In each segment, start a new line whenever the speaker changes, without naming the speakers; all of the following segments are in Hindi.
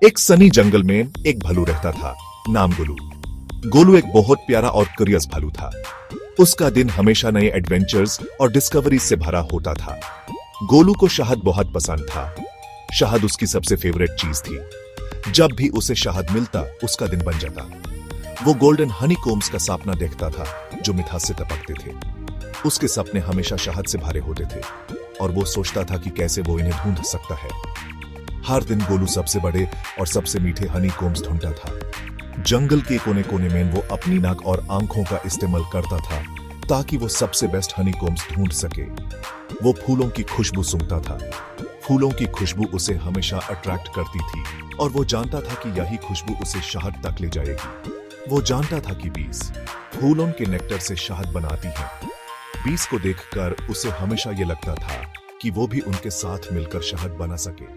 एक सनी जंगल में एक भालू रहता था, नाम गोलू। गोलू एक बहुत प्यारा और क्यूरियस भालू था। उसका दिन हमेशा नए एडवेंचर्स और डिस्कवरी से भरा होता था। गोलू को शहद बहुत पसंद था। शहद उसकी सबसे फेवरेट चीज थी। जब भी उसे शहद मिलता, उसका दिन बन जाता। वो गोल्डन हनी कोम्स का सपना देखता था, जो मिठास से टपकते थे। उसके सपने हमेशा शहद से भरे होते थे और वो सोचता था कि कैसे वो इन्हें ढूंढ सकता है। हर दिन गोलू सबसे बड़े और सबसे मीठे हनी कोम्स ढूंढता था। जंगल के कोने कोने में वो अपनी नाक और आंखों का इस्तेमाल करता था ताकि वो सबसे बेस्ट हनी कोम्स ढूंढ सके। वो फूलों की खुशबू सूंघता था। फूलों की खुशबू उसे हमेशा अट्रैक्ट करती थी और वो जानता था कि यही खुशबू उसे शहद तक ले जाएगी। वो जानता था कि बीज फूलों के नेक्टर से शहद बनाती हैं। बीज को देखकर उसे हमेशा ये लगता था कि वो भी उनके साथ मिलकर शहद बना सके।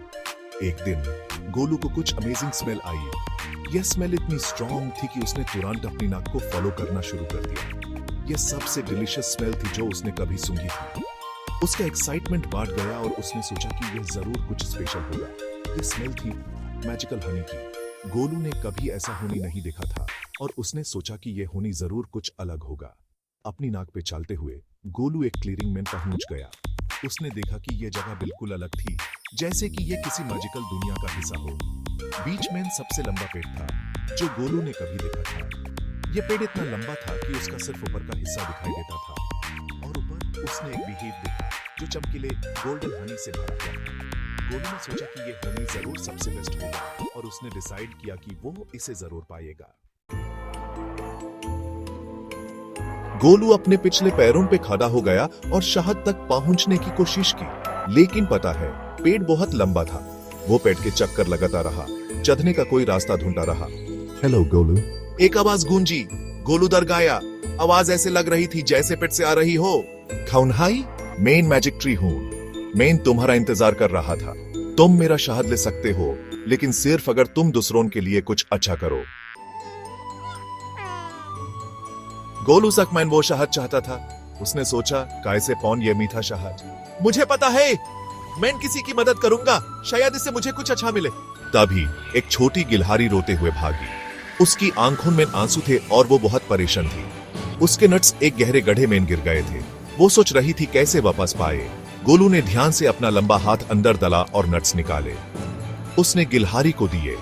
एक दिन गोलू को कुछ अमेजिंग स्मेल आई। यह स्मेल इतनी स्ट्रॉन्ग थी कि उसने तुरंत अपनी नाक को फॉलो करना शुरू कर दिया। यह सबसे डिलीशियस स्मेल थी जो उसने कभी सूंघी थी। उसका एक्साइटमेंट बढ़ गया और उसने सोचा कि यह जरूर कुछ स्पेशल होगा। यह स्मेल थी मैजिकल हनी की। गोलू ने कभी ऐसा होनी नहीं देखा था और उसने सोचा कि यह होनी जरूर कुछ अलग होगा। अपनी नाक पे चलते हुए गोलू एक क्लीयरिंग में पहुंच गया। उसने देखा कि यह जगह बिल्कुल अलग थी, जैसे कि यह किसी मैजिकल दुनिया का हिस्सा हो। बीच में सबसे लंबा पेड़ था जो गोलू ने कभी देखा था। यह पेड़ इतना लंबा था कि उसका सिर्फ ऊपर का हिस्सा दिखाई देता था और ऊपर उसने एक बीहिव देखा जो चमकीले गोल्डन हनी से भरा था। गोलू ने सोचा कि यह हनी जरूर सबसे बेस्ट होगा और उसने डिसाइड किया कि वो इसे जरूर पाएगा। गोलू अपने पिछले पैरों पे खड़ा हो गया और शहद तक पहुंचने की कोशिश की, लेकिन पता है पेड़ बहुत लंबा था। वो पेड़ के चक्कर लगाता रहा, चढ़ने का कोई रास्ता ढूंढता रहा।
हेलो गोलू।
एक आवाज गूंजी। गोलू डर गया। आवाज ऐसे लग रही थी जैसे पेड़ से आ रही हो। कौन हाई? मेन मैजिक ट्री हूँ। मेन तुम्हारा इंतजार कर रहा था। तुम मेरा शहद ले सकते हो, लेकिन सिर्फ अगर तुम दूसरों के लिए कुछ अच्छा करो। गोलू सकमैन वो शहद चाहता था। उसने सोचा, कैसे पौन ये मीठा शहद। मुझे पता है, मैं किसी की मदद करूंगा, शायद इससे मुझे कुछ अच्छा मिले। तभी एक छोटी गिलहारी रोते हुए भागी। उसकी आंखों में आंसू थे और वो बहुत परेशान थी। उसके नट्स एक गहरे गड्ढे में गिर गए थे। वो सोच रही थी कैसे वापस पाए। गोलू ने ध्यान से अपना लंबा हाथ अंदर डाला और नट्स निकाले। उसने गिलहारी को दिए।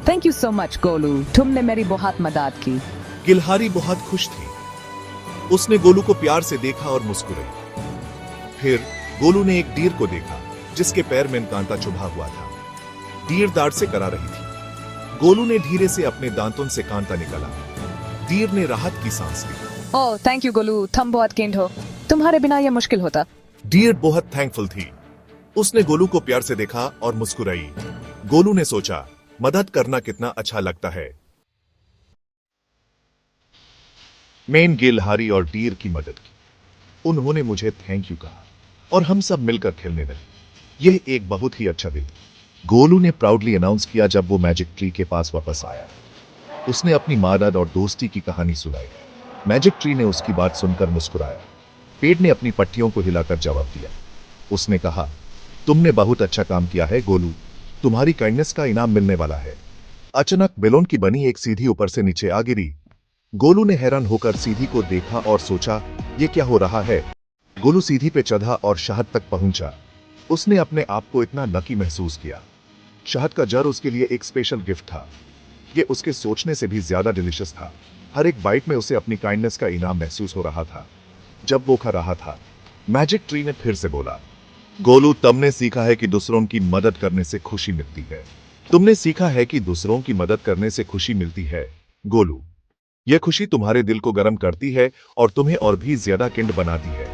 Thank you so much Golu, तुमने मेरी बहुत मदद की।
गिलहारी बहुत खुश थी। उसने गोलू को प्यार से देखा और मुस्कुराई। फिर गोलू ने एक डीर को देखा जिसके पैर में कांटा चुभा हुआ था। डीर दांत से करा रही थी। गोलू ने धीरे से अपने दांतों से कांटा निकाला। डीर ने राहत की सांस ली।
ओह थैंक यू गोलू, तुम बहुत काइंड हो। तुम्हारे बिना यह मुश्किल होता।
डीर बहुत थैंकफुल थी। उसने गोलू को प्यार से देखा और मुस्कुराई। गोलू ने सोचा, मदद करना कितना अच्छा लगता है। मैंने गिलहारी और डीर की मदद की। उन्होंने मुझे थैंक यू कहा और हम सब मिलकर खेलने लगे। यह एक बहुत ही अच्छा दिन, गोलू ने प्राउडली अनाउंस किया जब वो मैजिक ट्री के पास वापस आया। उसने अपनी मदद और दोस्ती की कहानी सुनाई। मैजिक ट्री ने उसकी बात सुनकर मुस्कुराया। पेड़ ने अपनी पट्टियों को हिलाकर जवाब दिया। उसने कहा, तुमने बहुत अच्छा काम किया है गोलू, तुम्हारी काइंडनेस का इनाम मिलने वाला है। अचानक बेलून की बनी एक सीधी ऊपर से नीचे आ गिरी। गोलू ने हैरान होकर सीधी को देखा और सोचा, ये क्या हो रहा है। गोलू सीधी पे चढ़ा और शहद तक पहुंचा। उसने अपने आप को इतना लकी महसूस किया। शहद का जार उसके लिए एक स्पेशल गिफ्ट था। ये उसके सोचने से भी ज्यादा डिलीशियस था। हर एक बाइट में उसे अपनी काइंडनेस का इनाम महसूस हो रहा था। जब वो खा रहा था, मैजिक ट्री ने फिर से बोला, गोलू तुमने सीखा है कि दूसरों की मदद करने से खुशी मिलती है। तुमने सीखा है कि दूसरों की मदद करने से खुशी मिलती है गोलू। यह खुशी तुम्हारे दिल को गर्म करती है और तुम्हें और भी ज्यादा किंड बनाती है।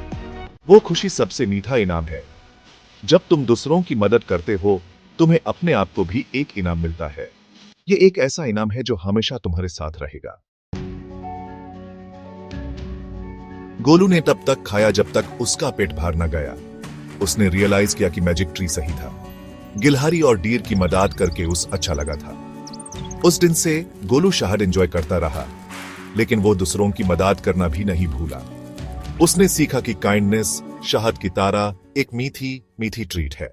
वो खुशी सबसे मीठा इनाम है। जब तुम दूसरों की मदद करते हो, तुम्हें अपने आप को भी एक इनाम मिलता है। ये एक ऐसा इनाम है जो हमेशा तुम्हारे साथ रहेगा। गोलू ने तब तक खाया जब तक उसका पेट भर न गया। उसने रियलाइज किया कि मैजिक ट्री सही था। गिलहारी और डीर की मदद करके उस अच्छा लगा था। उस दिन से गोलू शहद एंजॉय करता रहा, लेकिन वो दूसरों की मदद करना भी नहीं भूला। उसने सीखा कि काइंडनेस शहद की तरह एक मीठी मीठी ट्रीट है।